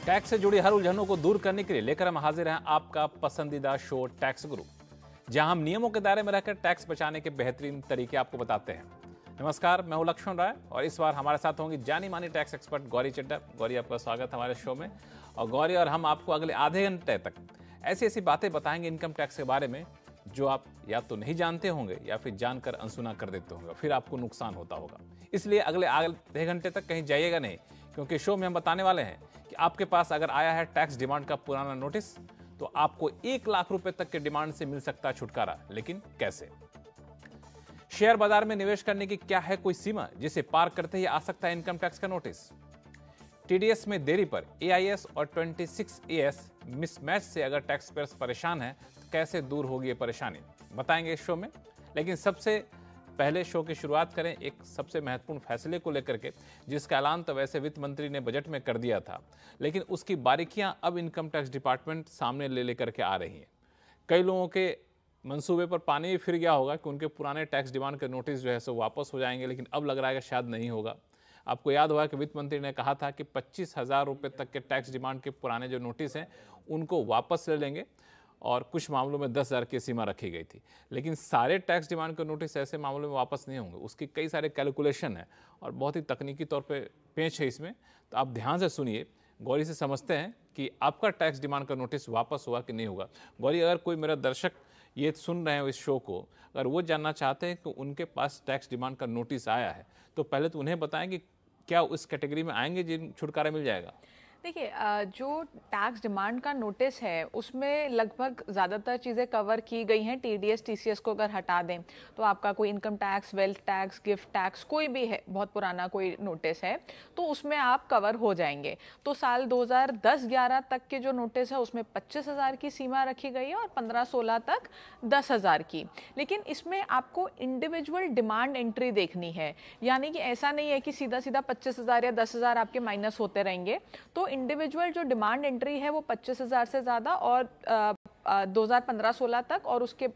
Tax से जुड़ी हर उलझनों को दूर करने के लिए लेकर हम हाजिर हैं आपका पसंदीदा शो टैक्स गुरु, जहां हम नियमों के दायरे में रहकर टैक्स बचाने के बेहतरीन तरीके आपको बताते हैं। नमस्कार, मैं हूं लक्ष्मण राय और इस बार हमारे साथ होंगी जानी मानी टैक्स एक्सपर्ट गौरी चड्ढा। गौरी, आपका स्वागत हमारे शो में। और गौरी और हम आपको अगले आधे घंटे तक ऐसी ऐसी बातें बताएंगे इनकम टैक्स के बारे में जो आप या तो नहीं जानते होंगे या फिर जानकर अनसुना कर देते होंगे, फिर आपको नुकसान होता होगा। इसलिए अगले आधे घंटे तक कहीं जाइएगा नहीं, क्योंकि शो में हम बताने वाले हैं कि आपके पास अगर आया है टैक्स डिमांड का पुराना नोटिस तो आपको 1 लाख रुपए तक के डिमांड से मिल सकता है छुटकारा। लेकिन कैसे? शेयर बाजार में निवेश करने की क्या है कोई सीमा जिसे पार करते ही आ सकता है इनकम टैक्स का नोटिस? टीडीएस में देरी पर एआईएस और 26AS मिसमैच से अगर टैक्स पेयर्स परेशान है तो कैसे दूर होगी ये परेशानी, बताएंगे इस शो में। लेकिन सबसे पहले शो की शुरुआत करें एक सबसे महत्वपूर्ण फैसले को लेकर के, जिसका ऐलान तो वैसे वित्त मंत्री ने बजट में कर दिया था, लेकिन उसकी बारीकियां अब इनकम टैक्स डिपार्टमेंट सामने ले लेकर के आ रही हैं। कई लोगों के मंसूबे पर पानी भी फिर गया होगा कि उनके पुराने टैक्स डिमांड के नोटिस जो है सो वापस हो जाएंगे, लेकिन अब लग रहा है कि शायद नहीं होगा। आपको याद होगा कि वित्त मंत्री ने कहा था कि 25,000 रुपये तक के टैक्स डिमांड के पुराने जो नोटिस हैं उनको वापस ले लेंगे और कुछ मामलों में 10,000 की सीमा रखी गई थी। लेकिन सारे टैक्स डिमांड के नोटिस ऐसे मामलों में वापस नहीं होंगे, उसकी कई सारे कैलकुलेशन है और बहुत ही तकनीकी तौर पे पेच है इसमें। तो आप ध्यान से सुनिए, गौरी से समझते हैं कि आपका टैक्स डिमांड का नोटिस वापस हुआ कि नहीं होगा। गौरी, अगर कोई मेरा दर्शक ये सुन रहे हैं इस शो को, अगर वो जानना चाहते हैं कि उनके पास टैक्स डिमांड का नोटिस आया है, तो पहले तो उन्हें बताएं कि क्या उस कैटेगरी में आएंगे जिन छुटकारा मिल जाएगा। देखिए, जो टैक्स डिमांड का नोटिस है उसमें लगभग ज़्यादातर चीज़ें कवर की गई हैं। टीडीएस टीसीएस को अगर हटा दें तो आपका कोई income tax, wealth tax, gift tax कोई भी है, बहुत पुराना कोई नोटिस है तो उसमें आप कवर हो जाएंगे। तो साल 2010-11 तक के जो नोटिस है उसमें 25,000 की सीमा रखी गई है और 15-16 तक 10,000 की। लेकिन इसमें आपको इंडिविजुअल डिमांड एंट्री देखनी है, यानी कि ऐसा नहीं है कि सीधा सीधा 25,000 या 10,000 आपके माइनस होते रहेंगे। तो इंडिविजुअल जो डिमांड एंट्री है वो 25,000 से ज़्यादा और 2015-16 तक और उसके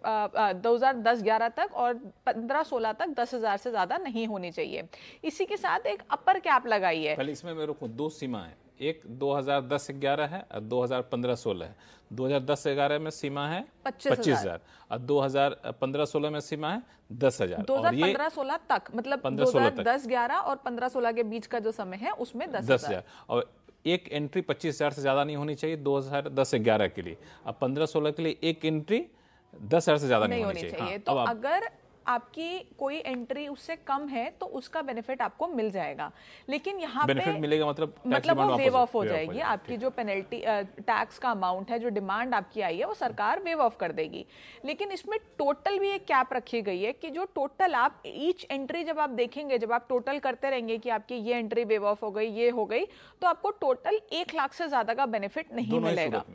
2010-11 तक और 15-16 तक 10,000 से ज़्यादा नहीं होनी चाहिए। इसी के साथ एक अपर कैप लगाई है। पहले इसमें मेरे को 2 सीमा है, एक 2010-11 है और 2015-16 है। 2010-11 में सीमा है 25,000 और 2015-16 में सीमा है 10,000। 2015-16 तक मतलब 2010-11 और 15-16 के बीच का जो समय है उसमें 10,000 और एक एंट्री 25,000 से ज्यादा नहीं होनी चाहिए 2010-11 के लिए। अब 15-16 के लिए एक एंट्री 10,000 से ज्यादा नहीं होनी चाहिए। हाँ, तो अगर आपकी कोई एंट्री उससे कम है तो उसका बेनिफिट आपको मिल जाएगा। लेकिन यहाँ बेनिफिट मिलेगा मतलब वो वेव ऑफ हो जाएगी। आपकी जो पेनल्टी टैक्स का अमाउंट है, जो डिमांड आपकी आई है, वो सरकार वेव ऑफ कर देगी। लेकिन इसमें टोटल भी एक कैप रखी गई है कि जो टोटल आप ईच एंट्री जब आप देखेंगे, जब आप टोटल करते रहेंगे कि आपकी ये एंट्री वेव ऑफ हो गई, ये हो गई, तो आपको टोटल 1 लाख से ज्यादा का बेनिफिट नहीं मिलेगा।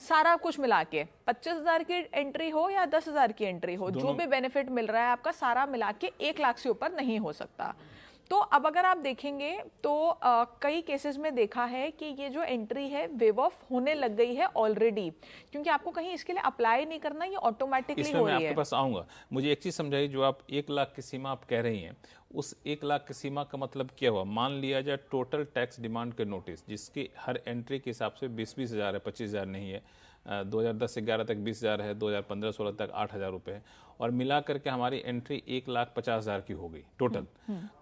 सारा कुछ मिला के 25,000 की एंट्री हो या 10,000 की एंट्री हो, जो भी बेनिफिट मिल रहा है आपका सारा मिला के 1 लाख से ऊपर नहीं हो सकता। तो अब अगर आप देखेंगे तो कई केसेस में देखा है कि ये जो एंट्री है वेव ऑफ होने लग गई है ऑलरेडी, क्योंकि आपको कहीं इसके लिए अप्लाई नहीं करना, ये ऑटोमेटिकली हो रही है। मैं आपके पास आऊंगा। मुझे एक चीज समझाइए, जो आप 1 लाख की सीमा आप कह रही हैं, उस 1 लाख की सीमा का मतलब क्या हुआ? मान लिया जाए टोटल टैक्स डिमांड के नोटिस जिसकी हर एंट्री के हिसाब से 20-20 हज़ार है, 25,000 नहीं है। 2010-11 तक 20,000 है, 2015-16 तक 8,000 रुपये है, और मिला करके हमारी एंट्री 1,50,000 की हो गई टोटल।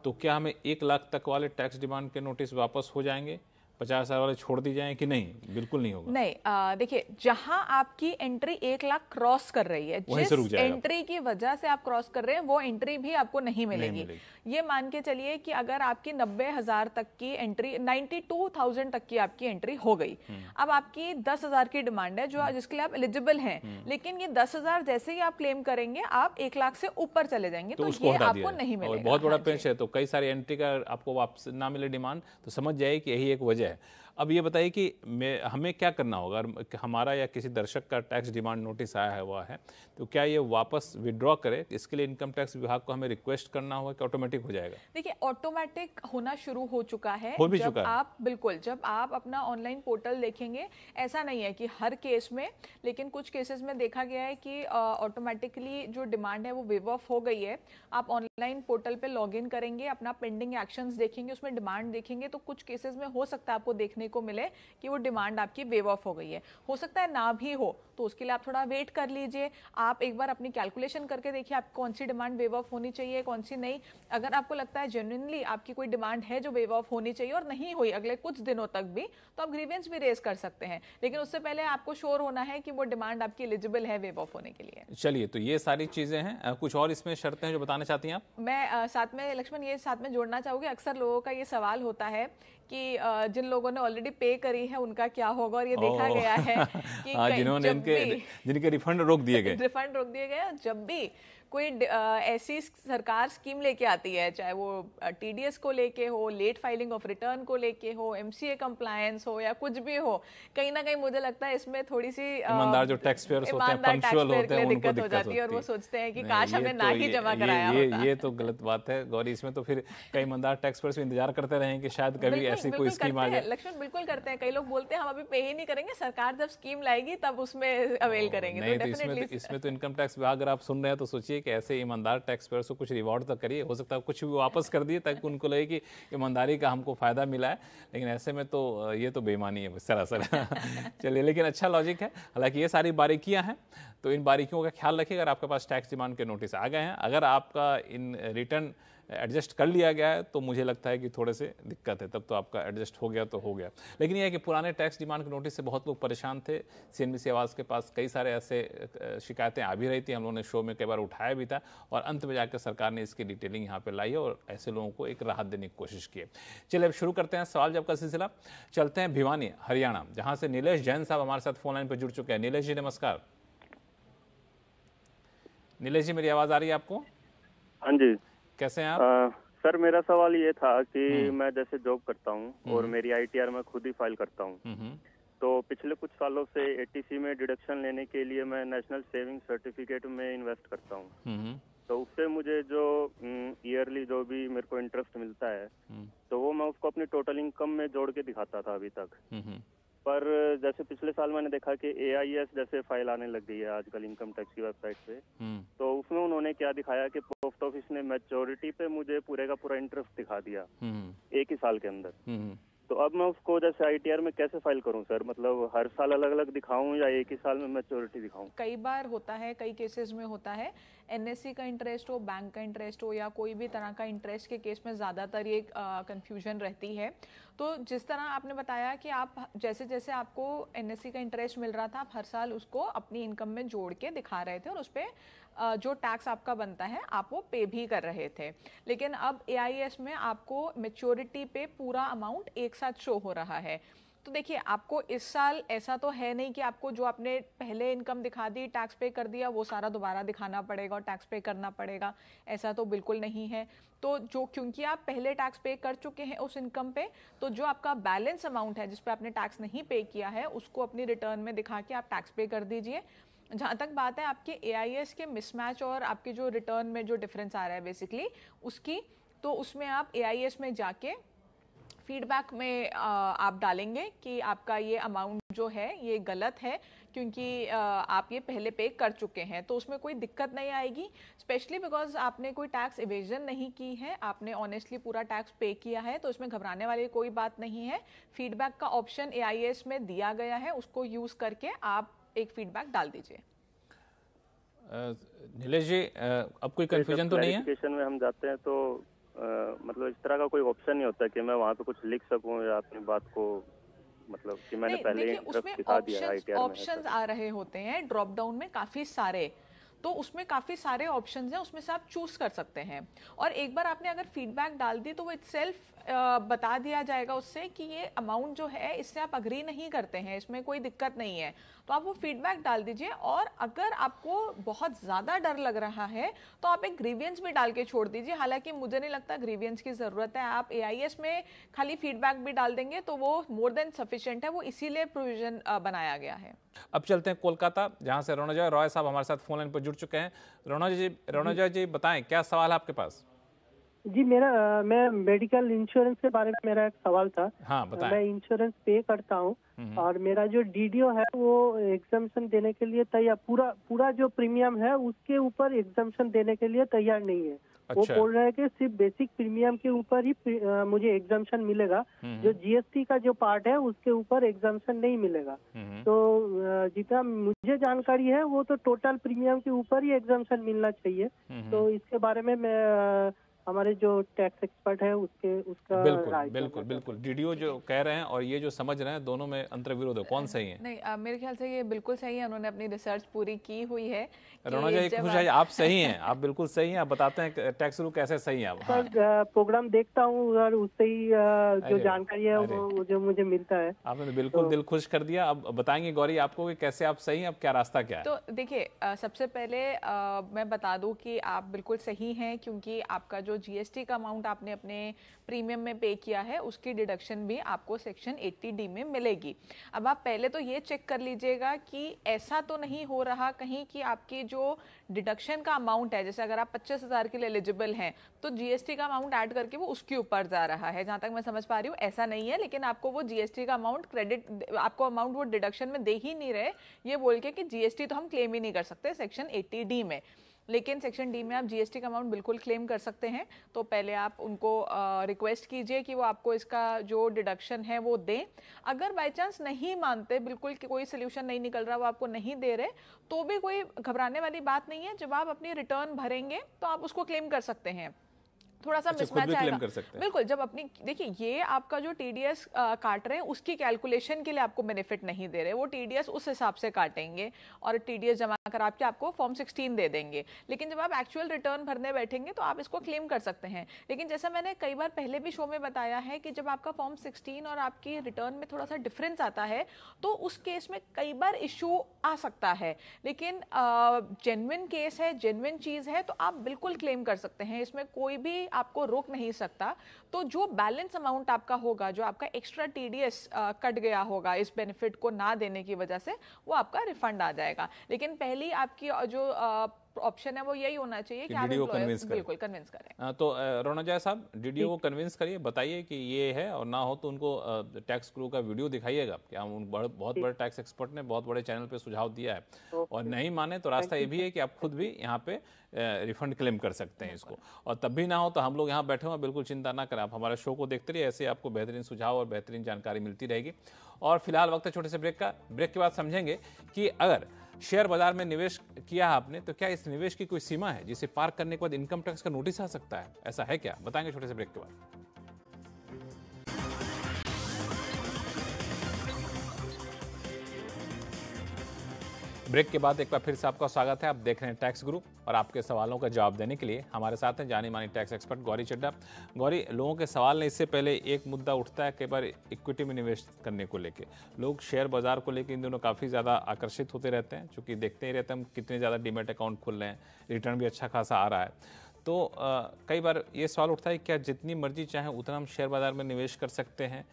तो क्या हमें 1 लाख तक वाले टैक्स डिमांड के नोटिस वापस हो जाएंगे? 50,000 वाले छोड़ दी जाएं कि नहीं? बिल्कुल नहीं होगा। नहीं, देखिए, जहां आपकी एंट्री 1 लाख क्रॉस कर रही है, जिस एंट्री की वजह से आप क्रॉस कर रहे हैं वो एंट्री भी आपको नहीं मिलेगी। ये मान के चलिए कि अगर आपकी 90,000 तक की एंट्री, 92,000 तक की आपकी एंट्री हो गई, अब आपकी 10,000 की डिमांड है जो जिसके लिए आप एलिजिबल हैं, लेकिन ये 10,000 जैसे ही आप क्लेम करेंगे आप 1 लाख से ऊपर चले जाएंगे, तो ये आपको नहीं मिलेगा। बहुत बड़ा पेंच है, तो कई सारी एंट्री का आपको वापस ना मिले डिमांड, तो समझ जाए कि यही एक वजह है। अब ये बताइए कि हमें क्या करना होगा? हमारा या किसी दर्शक का टैक्स डिमांड नोटिस आया है हुआ है, तो क्या ये वापस विड्रॉ करे? इसके लिए इनकम टैक्स विभाग को हमें रिक्वेस्ट करना होगा कि ऑटोमेटिक हो जाएगा? देखिए, ऑटोमेटिक होना शुरू हो चुका है। हो भी चुका है। आप बिल्कुल, जब आप अपना ऑनलाइन पोर्टल देखेंगे, ऐसा नहीं है कि हर केस में, लेकिन कुछ केसेस में देखा गया है कि ऑटोमेटिकली जो डिमांड है वो वेव ऑफ हो गई है। आप ऑनलाइन पोर्टल पे लॉगिन करेंगे, अपना पेंडिंग एक्शंस देखेंगे, उसमें डिमांड देखेंगे, तो कुछ केसेस में हो सकता है आपको देखने को मिले कि वो डिमांड आपकी वेव ऑफ हो गई है। हो सकता है ना भी हो, तो उसके लिए आप थोड़ा वेट कर लीजिए। आप एक बार अपनी कैलकुलेशन करके देखिए आप कौन सी डिमांड वेव ऑफ होनी चाहिए, कौन सी नहीं। अगर आपको लगता है जेन्युइनली आपकी कोई डिमांड है जो वेव ऑफ होनी चाहिए और नहीं हुई अगले कुछ दिनों तक भी, तो आप ग्रीवेंस भी रेज कर सकते हैं, लेकिन उससे पहले आपको श्योर होना है कि वो डिमांड आपकी एलिजिबल है वेव ऑफ होने के लिए। चलिए, तो ये सारी चीजें हैं। कुछ और इसमें शर्तें हैं जो बताना चाहती हैं आप? मैं साथ में लक्ष्मण ये साथ में जोड़ना चाहूँगी, अक्सर लोगों का ये सवाल होता है कि जिन लोगों ने ऑलरेडी पे करी है उनका क्या होगा, और ये देखा गया है कि जिन्होंने जिनके रिफंड रोक दिए गए रिफंड रोक दिए गए। जब भी कोई ऐसी सरकार स्कीम लेके आती है, चाहे वो टीडीएस को लेके हो, लेट फाइलिंग ऑफ रिटर्न को लेके हो, एमसीए कंप्लायंस हो या कुछ भी हो, कहीं ना कहीं मुझे लगता है इसमें थोड़ी सी ईमानदार जो टैक्स पेयर्स होते हैं, पंक्चुअल होते हैं, उनको दिक्कत हो जाती है और वो सोचते हैं कि काश हमें ना ही जमा कराया होता। ये तो गलत बात है गौरी। इसमें तो फिर कई ईमानदार टैक्स पेयर्स इंतजार करते रहें कि शायद कभी ऐसी कोई स्कीम आ जाए। लक्ष्मण बिल्कुल करते हैं, कई लोग बोलते हैं हम अभी पे ही नहीं करेंगे, सरकार जब स्कीम लाएगी तब उसमें अवेल करेंगे। नहीं, तो इसमें तो इनकम टैक्स विभाग अगर आप सुन रहे हैं तो सोचिए कि ऐसे ईमानदार टैक्स पेयर्स को कुछ रिवॉर्ड तो करिए। हो सकता है कुछ भी वापस कर दिए ताकि उनको लगे कि ईमानदारी का हमको फायदा मिला है, लेकिन ऐसे में तो ये तो बेईमानी है सरासर। चलिए, लेकिन अच्छा लॉजिक है। हालांकि ये सारी बारीकियां हैं, तो इन बारीकियों का ख्याल रखिए। अगर आपके पास टैक्स डिमांड के नोटिस आ गए हैं, अगर आपका इन रिटर्न एडजस्ट कर लिया गया है, तो मुझे लगता है कि थोड़े से दिक्कत है, तब तो आपका एडजस्ट हो गया तो हो गया। लेकिन यह है कि पुराने टैक्स डिमांड के नोटिस से बहुत लोग परेशान थे। सीएनबीसी आवाज़ के पास कई सारे ऐसे शिकायतें आ भी रही थी, हम लोगों ने शो में कई बार उठाया भी था, और अंत में जाकर सरकार ने इसकी डिटेलिंग यहाँ पर लाई है और ऐसे लोगों को एक राहत देने की कोशिश की है। चलिए, अब शुरू करते हैं सवाल जवाब का सिलसिला। चलते हैं भिवानी, हरियाणा, जहाँ से नीलेश जैन साहब हमारे साथ फोन लाइन पर जुड़ चुके हैं। नीलेश जी नमस्कार। नीलेश जी, मेरी आवाज़ आ रही है आपको? हाँ जी। कैसे हैं आप? सर, मेरा सवाल ये था कि मैं जैसे जॉब करता हूँ और मेरी आईटीआर मैं खुद ही फाइल करता हूँ, तो पिछले कुछ सालों से एटीसी में डिडक्शन लेने के लिए मैं नेशनल सेविंग सर्टिफिकेट में इन्वेस्ट करता हूँ। तो उससे मुझे जो ईयरली जो भी मेरे को इंटरेस्ट मिलता है, तो वो मैं उसको अपनी टोटल इनकम में जोड़ के दिखाता था अभी तक। पर जैसे पिछले साल मैंने देखा कि AIS जैसे फाइल आने लग गई है आजकल इनकम टैक्स की वेबसाइट पे, तो उसमें उन्होंने क्या दिखाया कि पोस्ट ऑफिस ने मैच्योरिटी पे मुझे पूरे का पूरा इंटरेस्ट दिखा दिया एक ही साल के अंदर। तो अब मैं उसको जैसे आईटीआर में कैसे फाइल करूं सर? मतलब हर साल अलग अलग दिखाऊं या एक ही साल में मैच्योरिटी दिखाऊं? कई बार होता है, कई केसेस में होता है, एनएससी का इंटरेस्ट हो, बैंक का इंटरेस्ट हो, या कोई भी तरह का इंटरेस्ट के केस में ज़्यादातर ये कंफ्यूजन रहती है। तो जिस तरह आपने बताया कि आप जैसे जैसे आपको एनएससी का इंटरेस्ट मिल रहा था, आप हर साल उसको अपनी इनकम में जोड़ के दिखा रहे थे और उस पर जो टैक्स आपका बनता है आप वो पे भी कर रहे थे। लेकिन अब AIS में आपको मैच्योरिटी पे पूरा अमाउंट एक साथ शो हो रहा है। तो देखिए, आपको इस साल ऐसा तो है नहीं कि आपको जो आपने पहले इनकम दिखा दी, टैक्स पे कर दिया, वो सारा दोबारा दिखाना पड़ेगा और टैक्स पे करना पड़ेगा, ऐसा तो बिल्कुल नहीं है। तो जो, क्योंकि आप पहले टैक्स पे कर चुके हैं उस इनकम पे, तो जो आपका बैलेंस अमाउंट है जिस पे आपने टैक्स नहीं पे किया है, उसको अपनी रिटर्न में दिखा के आप टैक्स पे कर दीजिए। जहाँ तक बात है आपके AIS के मिसमैच और आपके जो रिटर्न में जो डिफरेंस आ रहा है बेसिकली उसकी, तो उसमें आप AIS में जाके फीडबैक में आप डालेंगे कि आपका ये अमाउंट जो है ये गलत है, क्योंकि आप ये पहले पे कर चुके हैं, तो उसमें कोई दिक्कत नहीं आएगी। स्पेशली बिकॉज आपने कोई टैक्स इवेजन नहीं की है, आपने ऑनेस्टली पूरा टैक्स पे किया है, तो इसमें घबराने वाली कोई बात नहीं है। फीडबैक का ऑप्शन AIS में दिया गया है, उसको यूज़ करके आप एक फीडबैक डाल दीजिए। नीलेश जी, अब कोई कंफ्यूजन तो नहीं है? क्लैरिफिकेशन में हम जाते हैं तो मतलब इस तरह का कोई ऑप्शन नहीं होता कि मैं वहाँ पे कुछ लिख सकूं या अपनी बात को, मतलब कि मैंने पहले इंटरेस्ट दिखा दिया है आईटीआर में। ऑप्शंस आ रहे होते हैं ड्रॉप डाउन में काफ़ी सारे, तो उसमें काफ़ी सारे ऑप्शंस हैं, उसमें से आप चूज़ कर सकते हैं। और एक बार आपने अगर फीडबैक डाल दी तो वो इटसेल्फ बता दिया जाएगा उससे कि ये अमाउंट जो है इससे आप अग्री नहीं करते हैं, इसमें कोई दिक्कत नहीं है, तो आप वो फीडबैक डाल दीजिए। और अगर आपको बहुत ज़्यादा डर लग रहा है तो आप एक ग्रीवियंस भी डाल के छोड़ दीजिए। हालांकि मुझे नहीं लगता ग्रीवियंस की ज़रूरत है, आप AIS में खाली फीडबैक भी डाल देंगे तो वो मोर देन सफिशिएंट है, वो इसीलिए प्रोविजन बनाया गया है। अब चलते हैं कोलकाता, जहां से रोनाजॉय रॉय साहब हमारे साथ फोन लाइन पर जुड़ चुके हैं। रोनाजॉय जी बताएं, क्या सवाल है आपके पास? जी, मैं मेडिकल इंश्योरेंस के बारे में मेरा एक सवाल था। हाँ, बताएं। मैं इंश्योरेंस पे करता हूँ और मेरा जो DDO है वो एग्जम्पशन देने के लिए तैयार, पूरा जो प्रीमियम है उसके ऊपर एग्जम्पशन देने के लिए तैयार नहीं है। वो अच्छा। बोल रहे हैं कि सिर्फ बेसिक प्रीमियम के ऊपर ही मुझे एग्जाम्पशन मिलेगा, जो जीएसटी का जो पार्ट है उसके ऊपर एग्जाम्पशन नहीं मिलेगा। तो जितना मुझे जानकारी है वो तो टोटल प्रीमियम के ऊपर ही एग्जाम्पशन मिलना चाहिए। तो इसके बारे में मैं हमारे जो टैक्स एक्सपर्ट है उसका बिल्कुल राय बिल्कुल बिल्कुल डीडीओ जो कह रहे हैं और ये जो समझ रहे हैं, दोनों में अंतर विरोध है, कौन सही है? नहीं, मेरे ख्याल से ये बिल्कुल सही है। उन्होंने अपनी रिसर्च पूरी की हुई है कि रोना जी जब खुश है, आप सही हैं, आप बिल्कुल सही हैं, आप बताते हैं टैक्स रूल कैसे सही है आप। हाँ। सर प्रोग्राम देखता हूँ और उससे ही जो जानकारी है वो जो मुझे मिलता है। आपने बिल्कुल दिल खुश कर दिया। अब बताएंगे गौरी आपको कि कैसे आप सही हैं, अब क्या रास्ता क्या है? तो देखिए, सबसे पहले मैं बता दूं कि आप बिल्कुल सही हैं, क्योंकि आपका जो जीएसटी का अमाउंट आपने अपने प्रीमियम में पे किया है उसकी डिडक्शन भी आपको सेक्शन 80D में मिलेगी। अब आप पहले तो ये चेक कर लीजिएगा कि ऐसा तो नहीं हो रहा कहीं कि आपकी जो डिडक्शन का अमाउंट है, जैसे अगर आप 25,000 के लिए एलिजिबल हैं तो जीएसटी का अमाउंट ऐड करके वो उसके ऊपर जा रहा है। जहां तक मैं समझ पा रही हूँ ऐसा नहीं है, लेकिन आपको वो जीएसटी का अमाउंट क्रेडिट, आपको अमाउंट वो डिडक्शन में दे ही नहीं रहे, ये बोल के कि जीएसटी तो हम क्लेम ही नहीं कर सकते सेक्शन 80D में। लेकिन सेक्शन डी में आप जीएसटी का अमाउंट बिल्कुल क्लेम कर सकते हैं। तो पहले आप उनको रिक्वेस्ट कीजिए कि वो आपको इसका जो डिडक्शन है वो दें। अगर बाय चांस नहीं मानते, बिल्कुल कोई सोल्यूशन नहीं निकल रहा, वो आपको नहीं दे रहे, तो भी कोई घबराने वाली बात नहीं है। जब आप अपनी रिटर्न भरेंगे तो आप उसको क्लेम कर सकते हैं। थोड़ा सा मिसमैच आएगा, बिल्कुल। जब अपनी देखिए, ये आपका जो टीडीएस काट रहे हैं उसकी कैलकुलेशन के लिए आपको बेनिफिट नहीं दे रहे, वो टीडीएस उस हिसाब से काटेंगे और टीडीएस जमा कर आपको फॉर्म 16 दे देंगे। लेकिन जब आप एक्चुअल रिटर्न भरने बैठेंगे तो आप इसको क्लेम कर सकते हैं। लेकिन जैसा मैंने कई बार पहले भी शो में बताया है कि जब आपका फॉर्म 16 और आपकी रिटर्न में थोड़ा सा डिफरेंस आता है तो उस केस में कई बार इशू आ सकता है। लेकिन जेन्युइन केस है, जेन्युइन चीज़ है, तो आप बिल्कुल क्लेम कर सकते हैं, इसमें कोई भी आपको रोक नहीं सकता। तो जो बैलेंस अमाउंट आपका होगा, जो आपका एक्स्ट्रा टीडीएस कट गया होगा इस बेनिफिट को ना देने की वजह से, वो आपका रिफंड आ जाएगा। लेकिन पहली आपकी जो ऑप्शन है वो यही होना चाहिए कि आप बिल्कुल कन्विंस करें। तो रोना जाय साहब, डीडीओ को कन्विंस करिए, बताइए कि ये है, और ना हो तो उनको टैक्स क्रू का वीडियो दिखाइएगा कि हम बहुत बड़े टैक्स एक्सपर्ट ने बहुत बड़े चैनल पे सुझाव दिया है, और नहीं माने तो रास्ता ये भी है कि आप खुद भी यहाँ पे रिफंड क्लेम कर सकते हैं इसको। और तब भी ना हो तो हम लोग यहाँ बैठे हुए, बिल्कुल चिंता ना करें, आप हमारे शो को देखते रहिए, ऐसे आपको बेहतरीन सुझाव और बेहतरीन जानकारी मिलती रहेगी। और फिलहाल वक्त है छोटे से ब्रेक का। ब्रेक के बाद समझेंगे कि अगर शेयर बाजार में निवेश किया आपने तो क्या इस निवेश की कोई सीमा है जिसे पार करने के बाद इनकम टैक्स का नोटिस आ सकता है? ऐसा है क्या? बताएंगे छोटे से ब्रेक के बाद। ब्रेक के बाद एक बार फिर से आपका स्वागत है। आप देख रहे हैं टैक्स गुरु, और आपके सवालों का जवाब देने के लिए हमारे साथ हैं जानी मानी टैक्स एक्सपर्ट गौरी चड्ढा। गौरी, लोगों के सवाल ने इससे पहले एक मुद्दा उठता है कई बार इक्विटी में निवेश करने को लेके। लोग शेयर बाजार को लेकर इन दिनों काफ़ी ज़्यादा आकर्षित होते रहते हैं, क्योंकि देखते ही रहते हैं हम कितने ज़्यादा डीमैट अकाउंट खुल रहे हैं, रिटर्न भी अच्छा खासा आ रहा है। तो कई बार ये सवाल उठता है क्या जितनी मर्जी चाहे उतना हम शेयर बाजार में निवेश कर सकते हैं?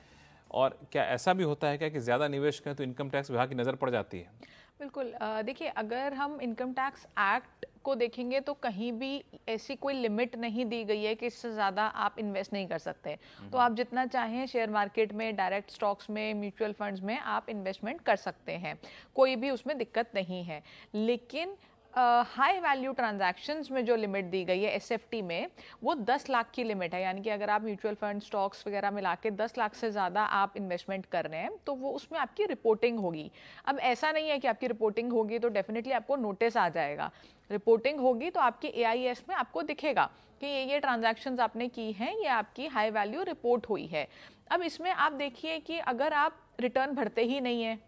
और क्या ऐसा भी होता है क्या कि ज़्यादा निवेश करें तो इनकम टैक्स विभाग की नज़र पड़ जाती है? बिल्कुल। देखिए, अगर हम इनकम टैक्स एक्ट को देखेंगे तो कहीं भी ऐसी कोई लिमिट नहीं दी गई है कि इससे ज़्यादा आप इन्वेस्ट नहीं कर सकते। तो आप जितना चाहें शेयर मार्केट में, डायरेक्ट स्टॉक्स में, म्यूचुअल फंड्स में आप इन्वेस्टमेंट कर सकते हैं, कोई भी उसमें दिक्कत नहीं है। लेकिन हाई वैल्यू ट्रांजैक्शंस में जो लिमिट दी गई है एसएफटी में, वो 10 लाख की लिमिट है। यानी कि अगर आप म्यूचुअल फंड, स्टॉक्स वगैरह मिला के 10 लाख से ज़्यादा आप इन्वेस्टमेंट कर रहे हैं तो वो उसमें आपकी रिपोर्टिंग होगी। अब ऐसा नहीं है कि आपकी रिपोर्टिंग होगी तो डेफिनेटली आपको नोटिस आ जाएगा। रिपोर्टिंग होगी तो आपके AIS में आपको दिखेगा कि ये ट्रांजैक्शंस आपने की हैं, ये आपकी हाई वैल्यू रिपोर्ट हुई है। अब इसमें आप देखिए कि अगर आप रिटर्न भरते ही नहीं हैं,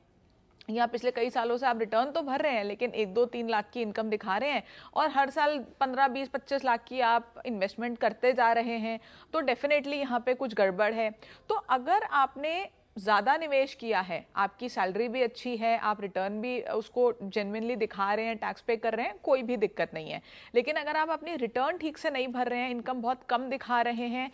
या पिछले कई सालों से आप रिटर्न तो भर रहे हैं लेकिन 1, 2, 3 लाख की इनकम दिखा रहे हैं, और हर साल 15, 20, 25 लाख की आप इन्वेस्टमेंट करते जा रहे हैं, तो डेफिनेटली यहाँ पे कुछ गड़बड़ है। तो अगर आपने ज़्यादा निवेश किया है, आपकी सैलरी भी अच्छी है, आप रिटर्न भी उसको जेन्युइनली दिखा रहे हैं, टैक्स पे कर रहे हैं, कोई भी दिक्कत नहीं है। लेकिन अगर आप अपनी रिटर्न ठीक से नहीं भर रहे हैं, इनकम बहुत कम दिखा रहे हैं,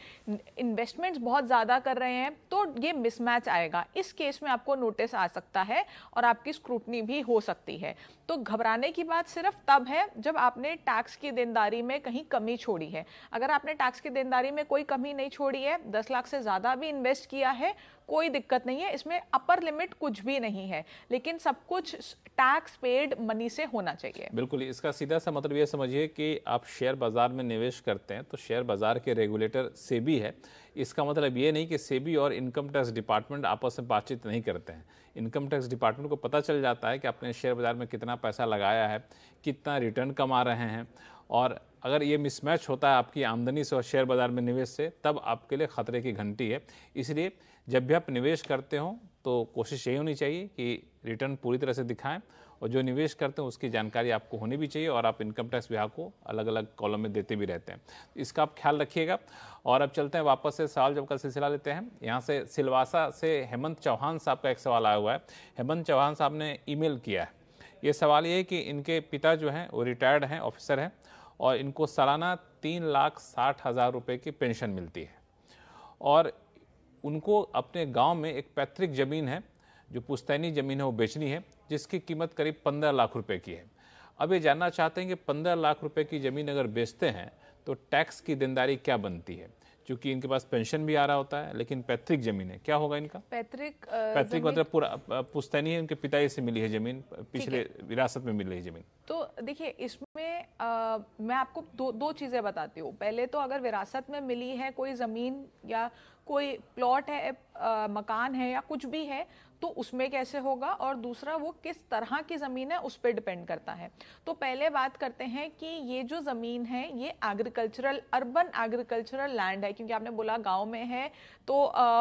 इन्वेस्टमेंट्स बहुत ज़्यादा कर रहे हैं, तो ये मिसमैच आएगा। इस केस में आपको नोटिस आ सकता है और आपकी स्क्रूटनी भी हो सकती है। तो घबराने की बात सिर्फ तब है जब आपने टैक्स की देनदारी में कहीं कमी छोड़ी है। अगर आपने टैक्स की देनदारी में कोई कमी नहीं छोड़ी है, 10 लाख से ज़्यादा भी इन्वेस्ट किया है, कोई दिक्कत नहीं है, इसमें अपर लिमिट कुछ भी नहीं है, लेकिन सब कुछ टैक्स पेड मनी से होना चाहिए। बिल्कुल, इसका सीधा सा मतलब ये समझिए कि आप शेयर बाजार में निवेश करते हैं तो शेयर बाजार के रेगुलेटर सेबी है। इसका मतलब ये नहीं कि सेबी और इनकम टैक्स डिपार्टमेंट आपस में बातचीत नहीं करते हैं। इनकम टैक्स डिपार्टमेंट को पता चल जाता है कि आपने शेयर बाजार में कितना पैसा लगाया है, कितना रिटर्न कमा रहे हैं, और अगर ये मिसमैच होता है आपकी आमदनी से और शेयर बाजार में निवेश से, तब आपके लिए खतरे की घंटी है। इसलिए जब भी आप निवेश करते हो तो कोशिश यही होनी चाहिए कि रिटर्न पूरी तरह से दिखाएं, और जो निवेश करते हैं उसकी जानकारी आपको होनी भी चाहिए, और आप इनकम टैक्स विभाग को अलग अलग कॉलम में देते भी रहते हैं। इसका आप ख्याल रखिएगा। और अब चलते हैं वापस से सवाल जवाब का सिलसिला लेते हैं। यहाँ से सिलवासा से हेमंत चौहान साहब का एक सवाल आया हुआ है। हेमंत चौहान साहब ने ईमेल किया है। ये सवाल ये है कि इनके पिता जो हैं वो रिटायर्ड हैं, ऑफिसर हैं, और इनको सालाना 3,60,000 रुपये की पेंशन मिलती है, और उनको अपने गांव में एक पैतृक ज़मीन है जो पुश्तैनी ज़मीन है वो बेचनी है, जिसकी कीमत करीब 15 लाख रुपए की है। अब ये जानना चाहते हैं कि 15 लाख रुपए की ज़मीन अगर बेचते हैं तो टैक्स की देनदारी क्या बनती है, क्योंकि इनके पास पेंशन भी आ रहा होता है लेकिन पैतृक ज़मीन है, क्या होगा इनका? पैतृक मतलब पूरा पुश्तैनी है, उनके पिताजी से मिली है ज़मीन, पिछले विरासत में मिली है ज़मीन। तो देखिए, इसमें मैं आपको दो चीज़ें बताती हूँ। पहले तो अगर विरासत में मिली है कोई ज़मीन या कोई प्लॉट है, मकान है या कुछ भी है, तो उसमें कैसे होगा, और दूसरा वो किस तरह की ज़मीन है उस पर डिपेंड करता है। तो पहले बात करते हैं कि ये जो ज़मीन है ये एग्रीकल्चरल, अर्बन एग्रीकल्चरल लैंड है, क्योंकि आपने बोला गांव में है तो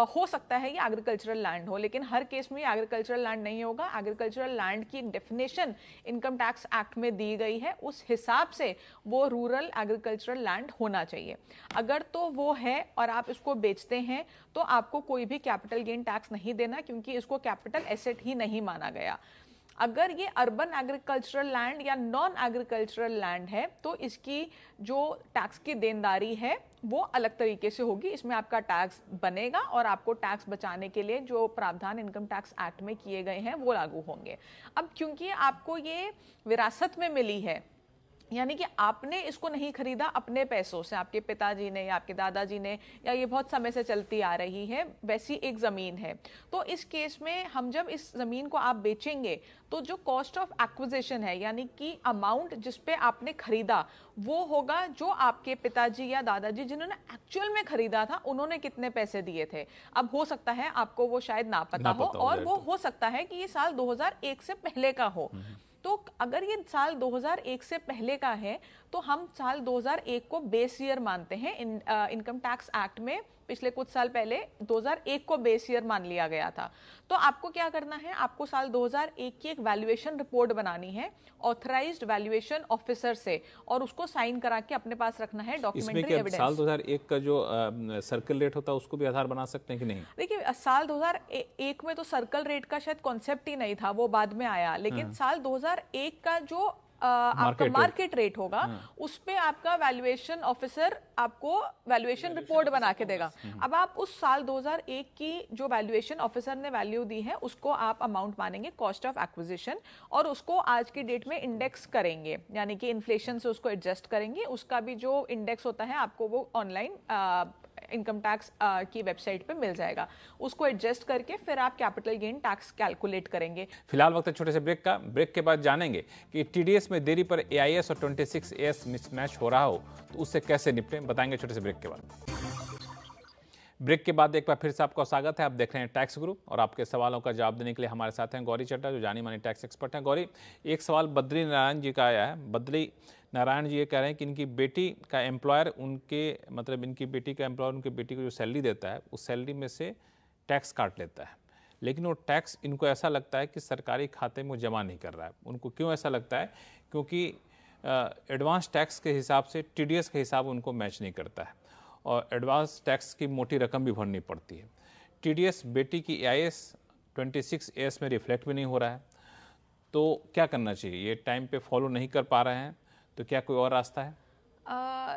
हो सकता है ये एग्रीकल्चरल लैंड हो, लेकिन हर केस में एग्रीकल्चरल लैंड नहीं होगा। एग्रीकल्चरल लैंड की डेफिनेशन इनकम टैक्स एक्ट में दी गई है, उस हिसाब से वो रूरल एग्रीकल्चरल लैंड होना चाहिए। अगर तो वो है और आप इसको बेचते हैं तो आपको कोई भी कैपिटल गेन टैक्स नहीं देना, क्योंकि इसको कैपिटल एसेट ही नहीं माना गया। अगर ये अर्बन एग्रीकल्चरल लैंड या नॉन एग्रीकल्चरल लैंड है तो इसकी जो टैक्स की देनदारी है वो अलग तरीके से होगी। इसमें आपका टैक्स बनेगा और आपको टैक्स बचाने के लिए जो प्रावधान इनकम टैक्स एक्ट में किए गए हैं वो लागू होंगे। अब क्योंकि आपको ये विरासत में मिली है, यानी कि आपने इसको नहीं खरीदा अपने पैसों से, आपके पिताजी ने या आपके दादाजी ने, या ये बहुत समय से चलती आ रही है वैसी एक ज़मीन है, तो इस केस में हम जब इस ज़मीन को आप बेचेंगे तो जो कॉस्ट ऑफ एक्विजिशन है, यानी कि अमाउंट जिस पे आपने खरीदा, वो होगा जो आपके पिताजी या दादाजी जिन्होंने एक्चुअल में खरीदा था उन्होंने कितने पैसे दिए थे। अब हो सकता है आपको वो शायद ना पता हो, और वो हो सकता है कि ये साल 2001 से पहले का हो। तो अगर ये साल 2001 से पहले का है तो हम साल 2001 को बेस ईयर मानते हैं। इनकम टैक्स एक्ट में पिछले कुछ साल पहले 2001 को बेस ईयर मान लिया गया था। तो आपको क्या करना है, आपको साल 2001 की एक वैल्यूएशन रिपोर्ट बनानी है ऑथराइज्ड वैल्यूएशन ऑफिसर से, और उसको साइन करा के अपने पास रखना है डॉक्यूमेंट्री एविडेंस। साल 2001 का जो सर्कल रेट होता है उसको भी आधार बना सकते हैं कि नहीं? देखिए, साल 2001 में तो सर्कल रेट का शायद कॉन्सेप्ट ही नहीं था, वो बाद में आया, लेकिन साल 2001 का जो आपका मार्केट रेट होगा उस पे आपका वैल्यूएशन ऑफिसर आपको वैल्यूएशन रिपोर्ट बना के देगा। अब आप उस साल 2001 की जो वैल्यूएशन ऑफिसर ने वैल्यू दी है उसको आप अमाउंट मानेंगे कॉस्ट ऑफ एक्विजिशन, और उसको आज की डेट में इंडेक्स करेंगे, यानी कि इन्फ्लेशन से उसको एडजस्ट करेंगे। उसका भी जो इंडेक्स होता है आपको वो ऑनलाइन इनकम टैक्स की वेबसाइट पे मिल जाएगा। उसको एडजस्ट करके फिर आप कैपिटल गेन टैक्स कैलकुलेट करेंगे। फिलहाल वक्त है छोटे से ब्रेक का। ब्रेक के बाद जानेंगे कि टीडीएस में देरी पर एआईएस और 26AS मिसमैच हो रहा हो तो उससे कैसे निपटें, बताएंगे छोटे से ब्रेक के बाद। ब्रेक के बाद एक बार फिर से आपका स्वागत है। आप देख रहे हैं टैक्स गुरु, और आपके सवालों का जवाब देने के लिए हमारे साथ हैं गौरी चड्ढा, जो जानी मानी टैक्स एक्सपर्ट हैं। गौरी, एक सवाल बद्री नारायण जी का आया है। बद्री नारायण जी ये कह रहे हैं कि इनकी बेटी का एम्प्लॉयर इनकी बेटी का एम्प्लॉयर उनकी बेटी को जो सैलरी देता है उस सैलरी में से टैक्स काट लेता है, लेकिन वो टैक्स इनको ऐसा लगता है कि सरकारी खाते में जमा नहीं कर रहा है। उनको क्यों ऐसा लगता है? क्योंकि एडवांस टैक्स के हिसाब से टीडीएस के हिसाब उनको मैच नहीं करता है, और एडवांस टैक्स की मोटी रकम भी भरनी पड़ती है। टीडीएस बेटी की एआईएस 26AS में रिफ्लेक्ट भी नहीं हो रहा है, तो क्या करना चाहिए? ये टाइम पे फॉलो नहीं कर पा रहे हैं, तो क्या कोई और रास्ता है?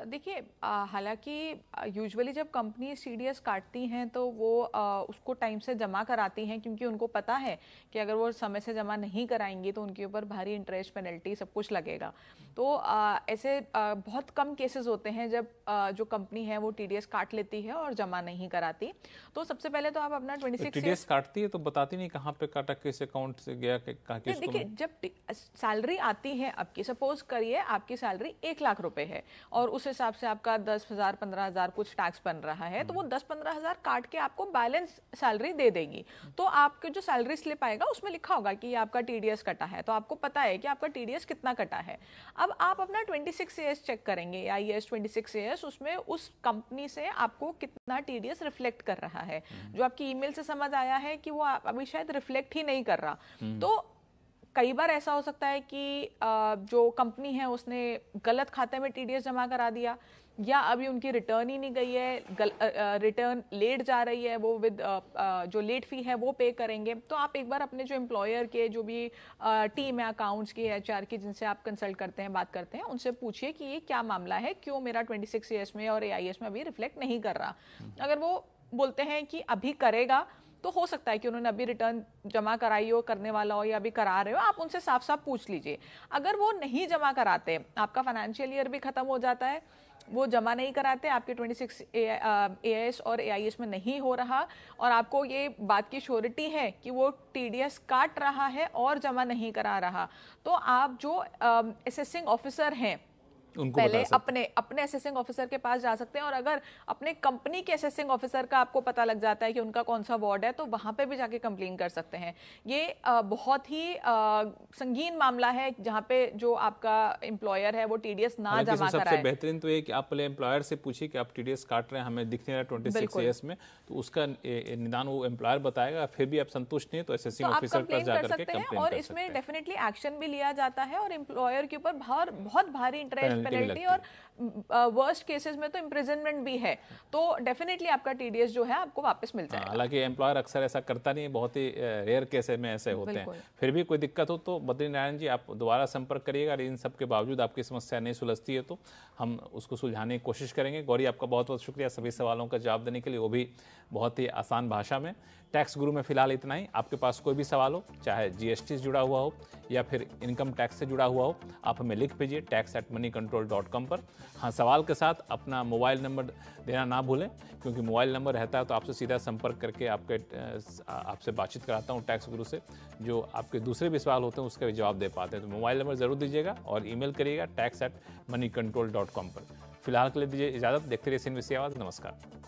देखिए, हालांकि यूजुअली जब कंपनी टीडीएस काटती हैं तो वो उसको टाइम से जमा कराती हैं, क्योंकि उनको पता है कि अगर वो समय से जमा नहीं कराएंगी तो उनके ऊपर भारी इंटरेस्ट, पेनल्टी सब कुछ लगेगा। तो ऐसे बहुत कम केसेस होते हैं जब जो कंपनी है वो टीडीएस काट लेती है और जमा नहीं कराती। तो सबसे पहले तो आप अपना 26 टीडीएस काटती है तो बताती नहीं कहाँ पे काटा, किस अकाउंट से गया, देखिए, जब सैलरी आती है आपकी, सपोज करिए आपकी सैलरी 1 लाख रुपए है और उस हिसाब से आपका 10,000 15,000 कुछ टैक्स बन रहा है, तो वो 10-15,000 काट के आपको बैलेंस सैलरी दे देगी। तो आपके जो सैलरी स्लिप आएगा उसमें लिखा होगा कि आपका टीडीएस कटा है, तो आपको पता है कि आपका टीडीएस कितना कटा है। अब आप अपना 26AS चेक करेंगे, या IAS 26AS, उसमें उस कंपनी से आपको कितना टीडीएस रिफ्लेक्ट कर रहा है। जो आपकी ईमेल से समझ आया है कि वो अभी शायद रिफ्लेक्ट ही नहीं कर रहा। तो कई बार ऐसा हो सकता है कि जो कंपनी है उसने गलत खाते में टीडीएस जमा करा दिया, या अभी उनकी रिटर्न ही नहीं गई है, रिटर्न लेट जा रही है, वो विद जो लेट फी है वो पे करेंगे। तो आप एक बार अपने जो एम्प्लॉयर के जो भी टीम है अकाउंट्स की, HR की, जिनसे आप कंसल्ट करते हैं, बात करते हैं, उनसे पूछिए कि ये क्या मामला है, क्यों मेरा 26AS में और AIS में अभी रिफ्लेक्ट नहीं कर रहा। अगर वो बोलते हैं कि अभी करेगा, तो हो सकता है कि उन्होंने अभी रिटर्न जमा कराई हो, करने वाला हो, या अभी करा रहे हो, आप उनसे साफ साफ पूछ लीजिए। अगर वो नहीं जमा कराते, आपका फाइनेंशियल ईयर भी खत्म हो जाता है, वो जमा नहीं कराते, आपके 26AS और AIS में नहीं हो रहा, और आपको ये बात की श्योरिटी है कि वो टीडीएस काट रहा है और जमा नहीं करा रहा, तो आप जो असेसिंग ऑफिसर हैं उनको पहले अपने असेसिंग ऑफिसर के पास जा सकते हैं। और अगर अपने कंपनी के असेसिंग ऑफिसर का आपको पता लग जाता है कि उनका कौन सा वार्ड है, तो वहां पे भी जाके कंप्लेन कर सकते हैं। ये बहुत ही संगीन मामला है जहां पे जो आपका एम्प्लॉयर है वो टीडीएस ना जमा कराए। सबसे बेहतरीन तो ये कि आप पहले एम्प्लॉयर से पूछिए कि आप टीडीएस काट रहे हैं, हमें दिख नहीं रहा 26AS में, तो उसका निदान वो एम्प्लॉयर बताएगा। फिर भी आप संतुष्ट नहीं तो असेसिंग ऑफिसर पर जाकर के कंप्लेन कर सकते हैं, और इसमें डेफिनेटली एक्शन भी लिया जाता है, और एम्प्लॉयर के ऊपर बहुत भारी इंटरेस्ट, पेनल्टी, और वर्स्ट केसेस में तो इम्प्रिजनमेंट भी है। तो डेफिनेटली आपका टीडीएस जो है आपको वापस मिल जाएगा। हालांकि एम्प्लॉयर अक्सर ऐसा करता नहीं है, बहुत ही रेयर केस में ऐसे होते हैं। फिर भी कोई दिक्कत हो तो बद्री नारायण जी आप दोबारा संपर्क करिएगा। इन सब के बावजूद आपकी समस्या नहीं सुलझती है तो हम उसको सुलझाने की कोशिश करेंगे। गौरी, आपका बहुत बहुत शुक्रिया सभी सवालों का जवाब देने के लिए, वो भी बहुत ही आसान भाषा में। टैक्स गुरु में फिलहाल इतना ही। आपके पास कोई भी सवाल हो, चाहे GST से जुड़ा हुआ हो या फिर इनकम टैक्स से जुड़ा हुआ हो, आप हमें लिख भेजिए tax@moneycontrol.com पर। हाँ, सवाल के साथ अपना मोबाइल नंबर देना ना भूलें, क्योंकि मोबाइल नंबर रहता है तो आपसे सीधा संपर्क करके आपसे बातचीत कराता हूँ टैक्स गुरु से, जो आपके दूसरे भी सवाल होते हैं उसका भी जवाब दे पाते हैं। तो मोबाइल नंबर ज़रूर दीजिएगा और ईमेल करिएगा tax@moneycontrol.com पर। फिलहाल के लिए दीजिए इजाज़त। देखते रहिए CNBC आवाज़। नमस्कार।